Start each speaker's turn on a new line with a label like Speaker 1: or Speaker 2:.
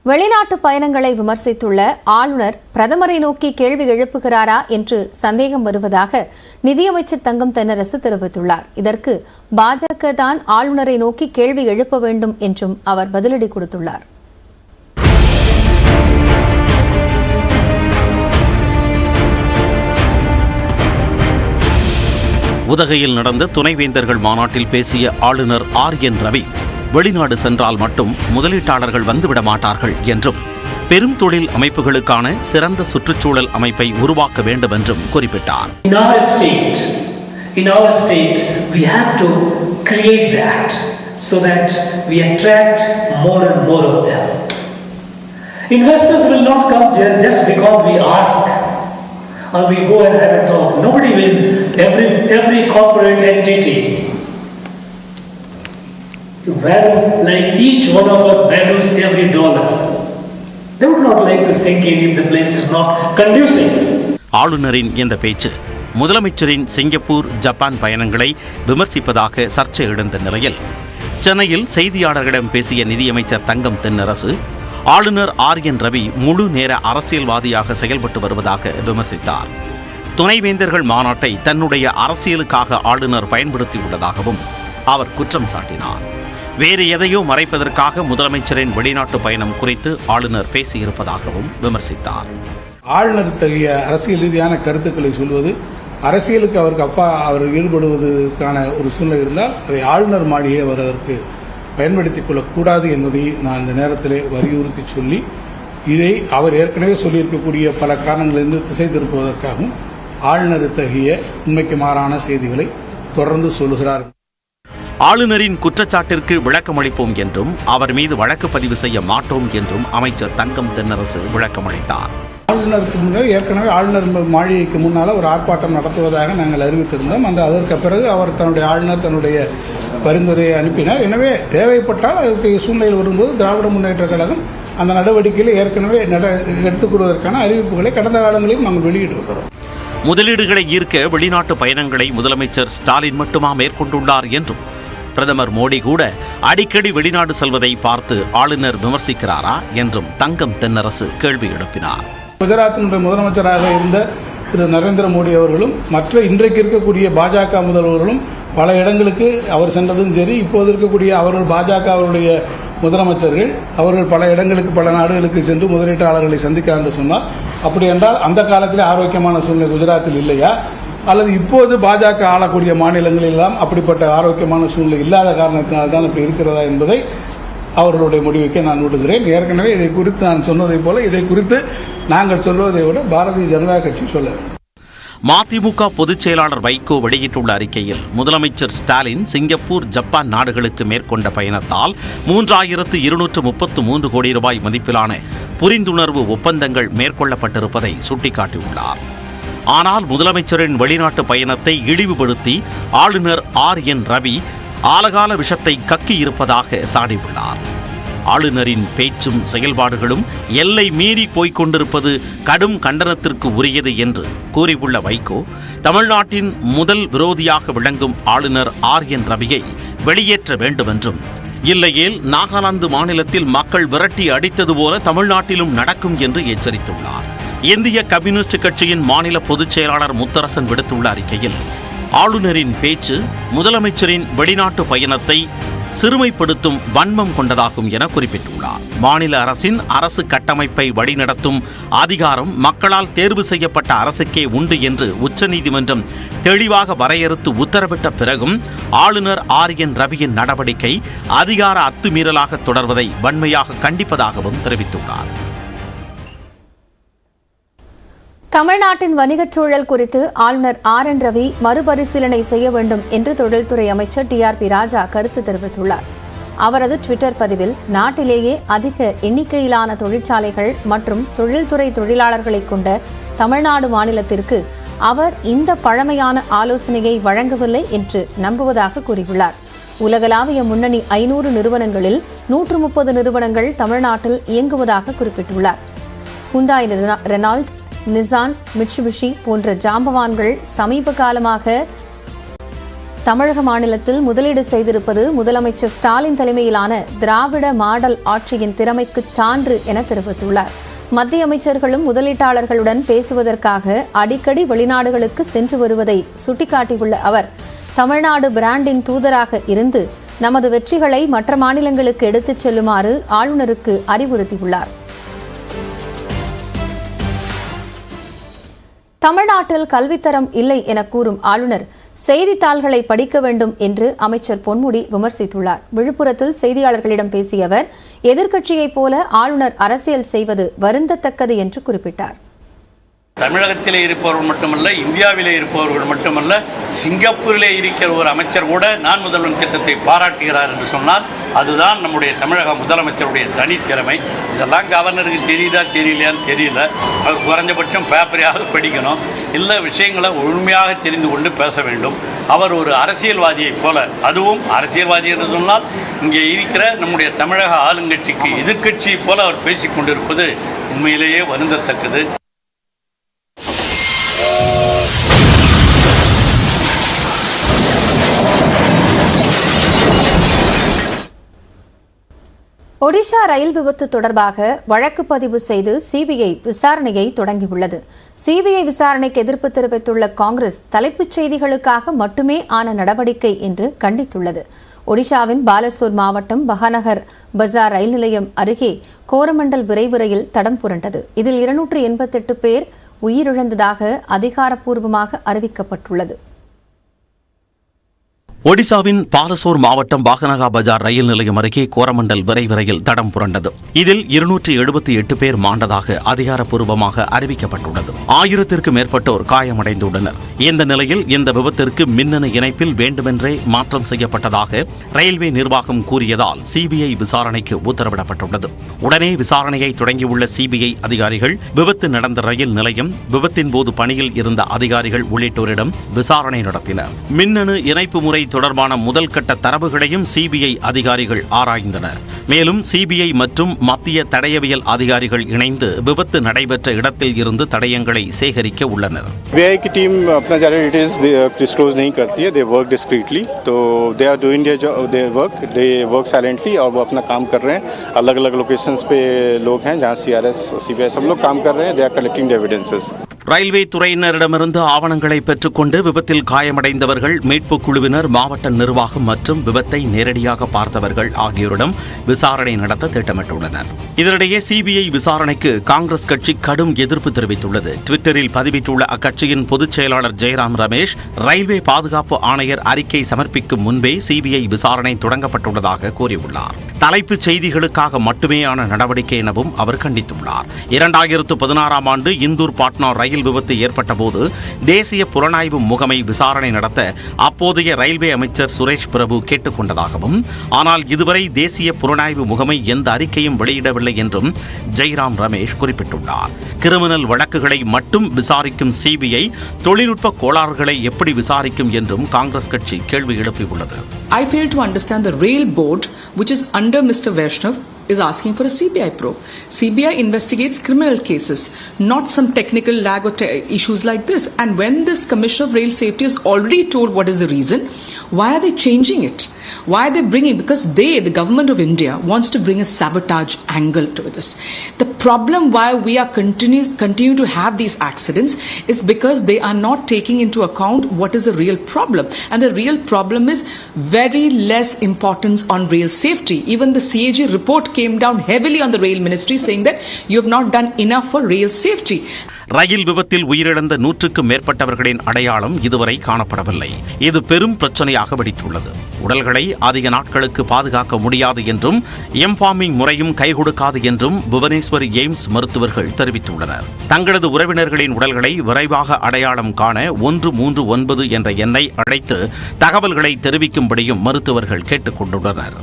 Speaker 1: வெளிநாட்டு பயணங்களை விமர்சித்துள்ள ஆளுநர் பிரதமரை நோக்கி கேள்வி எழுப்புகிறாரா என்று சந்தேகம் வருவதாக நிதியமைச்சர் தங்கம் தென்னரசு தெரிவித்துள்ளார். இதற்கு பாஜக தான் ஆளுநரை நோக்கி கேள்வி எழுப்ப வேண்டும் என்றும் அவர் பதிலடி கொடுத்துள்ளார்.
Speaker 2: உதகையில் நடந்த துணைவேந்தர்கள் மாநாட்டில் பேசிய ஆளுநர் ஆர்.என். ரவி வெளிநாடு சென்றால் மட்டும் முதலீட்டாளர்கள் வந்துவிட மாட்டார்கள் என்றும் பெரும் தொழில் அமைப்புகளுக்கான சிறந்த சுற்றுச்சூழல் அமைப்பை உருவாக்க வேண்டும் என்றும் குறிப்பிட்டார்.
Speaker 3: In our state, we have to create that so that we attract more and more of them. Investors will not come just because we ask or we go and have a talk. Nobody will. Every corporate entity values, like each one of us values every dollar. They would not like to sink in if the place is not conducive.
Speaker 2: ஆளுநரின் இந்த பேச்சு முதலமைச்சரின் Singapore, Japan பயணங்களை விமர்சிப்பதாக சர்ச்சை எழுந்த நிலையில் சென்னையில் செய்தியாளர்களிடம் பேசிய நிதியமைச்சர் தங்கம் தென்னரசு ஆளுநர் ஆர்.என். ரவி முழு நேர அரசியல்வாதியாக செயல்பட்டு வருவதாக விமர்சித்தார். துணைவேந்தர்கள் மாநாட்டை தன்னுடைய அரசியலுக்காக ஆளுநர் பயன்படுத்தியுள்ளதாகவும் அவர் குற்றம் சாட்டினார். வேறு எதையோ மறைப்பதற்காக முதலமைச்சரின் வெளிநாட்டு பயணம் குறித்து ஆளுநர் பேசியிருப்பதாகவும் விமர்சித்தார்.
Speaker 4: ஆளுநர் தகைய அரசியல் ரீதியான கருத்துக்களை சொல்வது, அரசியலுக்கு அவருக்கு அவர் ஈடுபடுவதற்கான ஒரு சூழ்நிலை இருந்தால் அதை ஆளுநர் மாளிகையை அவர் அதற்கு பயன்படுத்திக் கொள்ளக்கூடாது என்பதை நான் இந்த நேரத்திலே வலியுறுத்தி சொல்லி, இதை அவர் ஏற்கனவே சொல்லியிருக்கக்கூடிய பல காரணங்களிலிருந்து திசை திருப்புவதற்காகவும் ஆளுநர் தகைய உண்மைக்கு மாறான செய்திகளை தொடர்ந்து சொல்லுகிறார்.
Speaker 2: ஆளுநரின் குற்றச்சாட்டிற்கு விளக்கமளிப்போம் என்றும் அவர் மீது வழக்கு பதிவு செய்ய மாட்டோம் என்றும் அமைச்சர் தங்கம் தென்னரசு விளக்கமளித்தார்.
Speaker 4: ஆளுநருக்கு முன்னர் ஏற்கனவே ஆளுநர் மாளிகைக்கு முன்னால் ஒரு ஆர்ப்பாட்டம் நடத்துவதாக நாங்கள் அறிவித்திருந்தோம். அதற்கு பிறகு அவர் தன்னுடைய பரிந்துரையை அனுப்பினார். எனவே தேவைப்பட்டால் அதற்கு சூழ்நிலை வரும்போது திராவிட முன்னேற்ற கழகம் அந்த நடவடிக்கையில் ஏற்கனவே எடுத்துக் கொள்வதற்கான அறிவிப்புகளை கடந்த காலங்களில் நாங்கள் வெளியிட்டிருக்கிறோம்.
Speaker 2: முதலீடுகளை ஈர்க்க வெளிநாட்டு பயணங்களை முதலமைச்சர் ஸ்டாலின் மட்டுமா மேற்கொண்டுள்ளார் என்றும் பிரதமர் மோடி கூட அடிக்கடி வெளிநாடு செல்வதை பார்த்து ஆளுநர் விமர்சிக்கிறாரா என்றும் தங்கம் தென்னரசு கேள்வி எழுப்பினார்.
Speaker 4: குஜராத்தினுடைய முதலமைச்சராக இருந்த திரு நரேந்திர மோடி அவர்களும் மற்ற இன்றைக்கு இருக்கக்கூடிய பாஜக முதல்வர்களும் பல இடங்களுக்கு அவர் சென்றதும் சரி, இப்போது இருக்கக்கூடிய அவர்கள் பாஜக அவருடைய முதலமைச்சர்கள் அவர்கள் பல இடங்களுக்கு பல நாடுகளுக்கு சென்று முதலீட்டாளர்களை சந்திக்கிறார் என்று சொன்னார். அப்படி என்றால் அந்த காலத்திலே ஆரோக்கியமான சூழ்நிலை குஜராத்தில் இல்லையா, அல்லது இப்போது பாஜக ஆளக்கூடிய மாநிலங்களெல்லாம் அப்படிப்பட்ட ஆரோக்கியமான சூழ்நிலை இல்லாத காரணத்தினால்தான் இப்படி இருக்கிறதா என்பதை அவர்களுடைய முடிவுக்கே நான் விடுகிறேன். ஏற்கனவே இதை குறித்து நான் சொன்னதை போல இதை குறித்து நாங்கள் சொல்வதை விட பாரதிய ஜனதா கட்சி சொல்ல வேண்டும்.
Speaker 2: மதிமுக பொதுச் செயலாளர் வைகோ வெளியிட்டுள்ள அறிக்கையில் முதலமைச்சர் ஸ்டாலின் சிங்கப்பூர், ஜப்பான் நாடுகளுக்கு மேற்கொண்ட பயணத்தால் 3233 கோடி ரூபாய் மதிப்பிலான புரிந்துணர்வு ஒப்பந்தங்கள் மேற்கொள்ளப்பட்டிருப்பதை சுட்டிக்காட்டியுள்ளார். ஆனால் முதலமைச்சரின் வெளிநாட்டு பயணத்தை இழிவுபடுத்தி ஆளுநர் ஆர்.என். ரவி ஆலகால விஷத்தை கக்கியிருப்பதாக சாடியுள்ளார். ஆளுநரின் பேச்சும் செயல்பாடுகளும் எல்லை மீறி போய்க் கொண்டிருப்பது கடும் கண்டனத்திற்கு உரியது என்று கூறியுள்ள வைகோ, தமிழ்நாட்டின் முதல் விரோதியாக விளங்கும் ஆளுநர் ஆர்.என். ரவியை வெளியேற்ற வேண்டும் என்றும், இல்லையேல் நாகாலாந்து மாநிலத்தில் மக்கள் விரட்டி அடித்தது போல தமிழ்நாட்டிலும் நடக்கும் என்று எச்சரித்துள்ளார். இந்திய கம்யூனிஸ்ட் கட்சியின் மாநில பொதுச் செயலாளர் முத்தரசன் விடுத்துள்ள அறிக்கையில் ஆளுநரின் பேச்சு முதலமைச்சரின் வெளிநாட்டு பயணத்தை சிறுமைப்படுத்தும் வன்மம் கொண்டதாகும் என குறிப்பிட்டுள்ளார். மாநில அரசின் அரசு கட்டமைப்பை வழிநடத்தும் அதிகாரம் மக்களால் தேர்வு செய்யப்பட்ட அரசுக்கே உண்டு என்று உச்சநீதிமன்றம் தெளிவாக வரையறுத்து உத்தரவிட்ட பிறகும் ஆளுநர் ஆர்.என். ரவியின் நடவடிக்கை அதிகார அத்துமீறலாக தொடர்வதை வன்மையாக கண்டிப்பதாகவும் தெரிவித்துள்ளார்.
Speaker 1: தமிழ்நாட்டின் வணிகச் சூழல் குறித்து ஆளுநர் ஆர்.என். ரவி மறுபரிசீலனை செய்ய வேண்டும் என்று தொழில்துறை அமைச்சர் டி.ஆர்.பி. ராஜா கருத்து தெரிவித்துள்ளார். அவரது ட்விட்டர் பதிவில் நாட்டிலேயே அதிக எண்ணிக்கையிலான தொழிற்சாலைகள் மற்றும் தொழில்துறை தொழிலாளர்களை கொண்ட தமிழ்நாடு மாநிலத்திற்கு அவர் இந்த பழமையான ஆலோசனையை வழங்கவில்லை என்று நம்புவதாக கூறியுள்ளார். உலகளாவிய முன்னணி 500 நிறுவனங்களில் 130 நிறுவனங்கள் தமிழ்நாட்டில் இயங்குவதாக குறிப்பிட்டுள்ளார். ஹுண்டாய், ரெனால்ட், நிசான், மிட்சுபிஷி போன்ற ஜாம்பவான்கள் சமீப காலமாக தமிழக மாநிலத்தில் முதலீடு செய்திருப்பது முதலமைச்சர் ஸ்டாலின் தலைமையிலான திராவிட மாடல் ஆட்சியின் திறமைக்கு சான்று என தெரிவித்துள்ளார். மத்திய அமைச்சர்களும் முதலீட்டாளர்களுடன் பேசுவதற்காக அடிக்கடி வெளிநாடுகளுக்கு சென்று வருவதை சுட்டிக்காட்டியுள்ள அவர், தமிழ்நாடு பிராண்டின் தூதராக இருந்து நமது வெற்றிகளை மற்ற மாநிலங்களுக்கு எடுத்துச் செல்லுமாறு ஆளுநருக்கு அறிவுறுத்தியுள்ளார். தமிழ்நாட்டில் கல்வித்தரம் இல்லை என கூறும் ஆளுநர் செய்தித்தாள்களை படிக்க வேண்டும் என்று அமைச்சர் பொன்முடி விமர்சித்துள்ளார். விழுப்புரத்தில் செய்தியாளர்களிடம் பேசிய அவர், எதிர்க்கட்சியைப் போல ஆளுநர் அரசியல் செய்வது வருந்தத்தக்கது என்று குறிப்பிட்டார்.
Speaker 5: தமிழகத்திலே இருப்பவர்கள் மட்டுமல்ல, இந்தியாவிலே இருப்பவர்கள் மட்டுமல்ல, சிங்கப்பூரிலே இருக்கிற ஒரு அமைச்சர் கூட நான் முதல்வன் திட்டத்தை பாராட்டுகிறார் என்று சொன்னால் அதுதான் நம்முடைய தமிழக முதலமைச்சருடைய தனித்திறமை. இதெல்லாம் கவர்னருக்கு தெரியுதா தெரியலையான்னு தெரியல. அவர் குறைஞ்சபட்சம் பேப்பரையாக படிக்கணும், இல்லை விஷயங்களை முழுமையாக தெரிந்து கொண்டு பேச வேண்டும். அவர் ஒரு அரசியல்வாதியைப் போல, அதுவும் அரசியல்வாதி என்று சொன்னால் இங்கே இருக்கிற நம்முடைய தமிழக ஆளுங்கட்சிக்கு எதிர்க்கட்சியைப் போல அவர் பேசிக் கொண்டிருப்பது உண்மையிலேயே வருந்தத்தக்கது.
Speaker 1: ஒடிஷா ரயில் விபத்து தொடர்பாக வழக்கு பதிவு செய்து சிபிஐ விசாரணையை தொடங்கியுள்ளது. சிபிஐ விசாரணைக்கு எதிர்ப்பு தெரிவித்துள்ள காங்கிரஸ், தலைப்புச் செய்திகளுக்காக மட்டுமே ஆன நடவடிக்கை என்று கண்டித்துள்ளது. ஒடிஷாவின் பாலசோர் மாவட்டம் பஹாநகர் பஜார் ரயில் நிலையம் அருகே கோரமண்டல் விரைவு ரயில் தடம் புரண்டது. இதில் 288 பேர் உயிரிழந்ததாக அதிகாரப்பூர்வமாக அறிவிக்கப்பட்டுள்ளது.
Speaker 2: ஒடிசாவின் பாலசோர் மாவட்டம் பாகனகா பஜார் ரயில் நிலையம் அருகே கோரமண்டல் விரைவு ரயில் தடம் புரண்டது. இதில் 278 பேர் மாண்டதாக அதிகாரப்பூர்வமாக அறிவிக்கப்பட்டுள்ளது. 1000த்திற்கும் மேற்பட்டோர் காயமடைந்துள்ளனர். இந்த நிலையில் இந்த விபத்திற்கு மின்னணு இணைப்பில் வேண்டுமென்றே மாற்றம் செய்யப்பட்டதாக ரயில்வே நிர்வாகம் கூறியதால் சிபிஐ விசாரணைக்கு உத்தரவிடப்பட்டுள்ளது. உடனே விசாரணையை தொடங்கியுள்ள சிபிஐ அதிகாரிகள் விபத்து நடந்த ரயில் நிலையம், விபத்தின் போது பணியில் இருந்த அதிகாரிகள் உள்ளிட்டோரிடம் விசாரணை நடத்தினர். மின்னணு இணைப்பு முறை தொடர்பான முதல் கட்ட தரவுகளையும் சிபிஐ அதிகாரிகள் ஆராய்ந்தனர். மேலும் சிபிஐ மற்றும் மத்திய தடயவியல் அதிகாரிகள் இணைந்து விபத்து நடைபெற்ற இடத்தில் இருந்து தடயங்களை சேகரிக்க உள்ளனர்.
Speaker 6: सीबीआई की टीम अपना ज़्यादा डिटेल्स डिस्क्लोज नहीं करती है. दे वर्क डिस्क्रीटली, तो they are doing their work. They work silently और वो अपना काम कर रहे हैं. अलग अलग लोकेशंस पे लोग हैं जहां सीआरएस सीबीआई सब लोग काम कर रहे हैं. They are collecting the evidences.
Speaker 2: Railway துறையினரிடமிருந்து ஆவணங்களை பெற்றுக்கொண்டு விபத்தில் காயமடைந்தவர்கள், மீட்புக் குழுவினர், மாவட்ட நிர்வாகம் மற்றும் விபத்தை நேரடியாக பார்த்தவர்கள் ஆகியோரிடம் விசாரணை நடத்த திட்டமிட்டுள்ளனர். இதனிடையே சிபிஐ விசாரணைக்கு காங்கிரஸ் கட்சி கடும் எதிர்ப்பு தெரிவித்துள்ளது. ட்விட்டரில் பதிவிட்டுள்ள அக்கட்சியின் பொதுச் செயலாளர் ஜெயராம் ரமேஷ், ரயில்வே பாதுகாப்பு ஆணையர் அறிக்கை சமர்ப்பிக்கும் முன்பே சிபிஐ விசாரணை தொடங்கப்பட்டுள்ளதாக கூறியுள்ளார். தலைப்புச் செய்திகளுக்காக மட்டுமேயான நடவடிக்கை எனவும் அவர் கண்டித்துள்ளார். 2016ஆம் ஆண்டு இந்தூர் பாட்னா ரயில் விபத்து ஏற்பட்ட போது தேசிய புலனாய்வு முகமை விசாரணை நடத்த அப்போதைய ரயில்வே அமைச்சர் சுரேஷ் பிரபு கேட்டுக் கொண்டதாகவும், ஆனால் இதுவரை தேசிய புலனாய்வு முகமை எந்த அறிக்கையும் வெளியிடவில்லை என்றும் ஜெய்ராம் ரமேஷ் குறிப்பிட்டுள்ளார். கிரிமினல் வழக்குகளை மட்டும் விசாரிக்கும் சிபிஐ தொழில்நுட்ப கோளாறுகளை எப்படி விசாரிக்கும் என்றும் காங்கிரஸ் கட்சி கேள்வி எழுப்பியுள்ளது.
Speaker 7: I fail to understand the rail board, which is under Mr. Vaishnav, is asking for a CBI probe. CBI investigates criminal cases, not some technical lag or issues like this. And when this Commissioner of Rail Safety has already told what is the reason, why are they changing it? Why are they bringing? Because the government of India, wants to bring a sabotage angle to this. The problem why we are continue to have these accidents is because they are not taking into account what is the real problem. And the real problem is very less importance on rail safety. Even the CAG report came down heavily on the rail ministry saying that you have not done enough for rail safety.
Speaker 2: ரயில் விபத்தில் உயிரிழந்த 100க்கும் மேற்பட்டவர்களின் அடையாளம் இதுவரை காணப்படவில்லை. இது பெரும் பிரச்சனையாக வெடித்துள்ளது. உடல்களை அதிக நாட்களுக்கு பாதுகாக்க முடியாது என்றும் எம்பார்மிங் முறையும் கை கொடுக்காது என்றும் புவனேஸ்வர் எய்ம்ஸ் மருத்துவர்கள் தெரிவித்துள்ளனர். தங்களது உறவினர்களின் உடல்களை விரைவாக அடையாளம் காண 139 என்ற எண்ணை அழைத்து தகவல்களை தெரிவிக்கும்படியும் மருத்துவர்கள் கேட்டுக் கொண்டுள்ளனர்.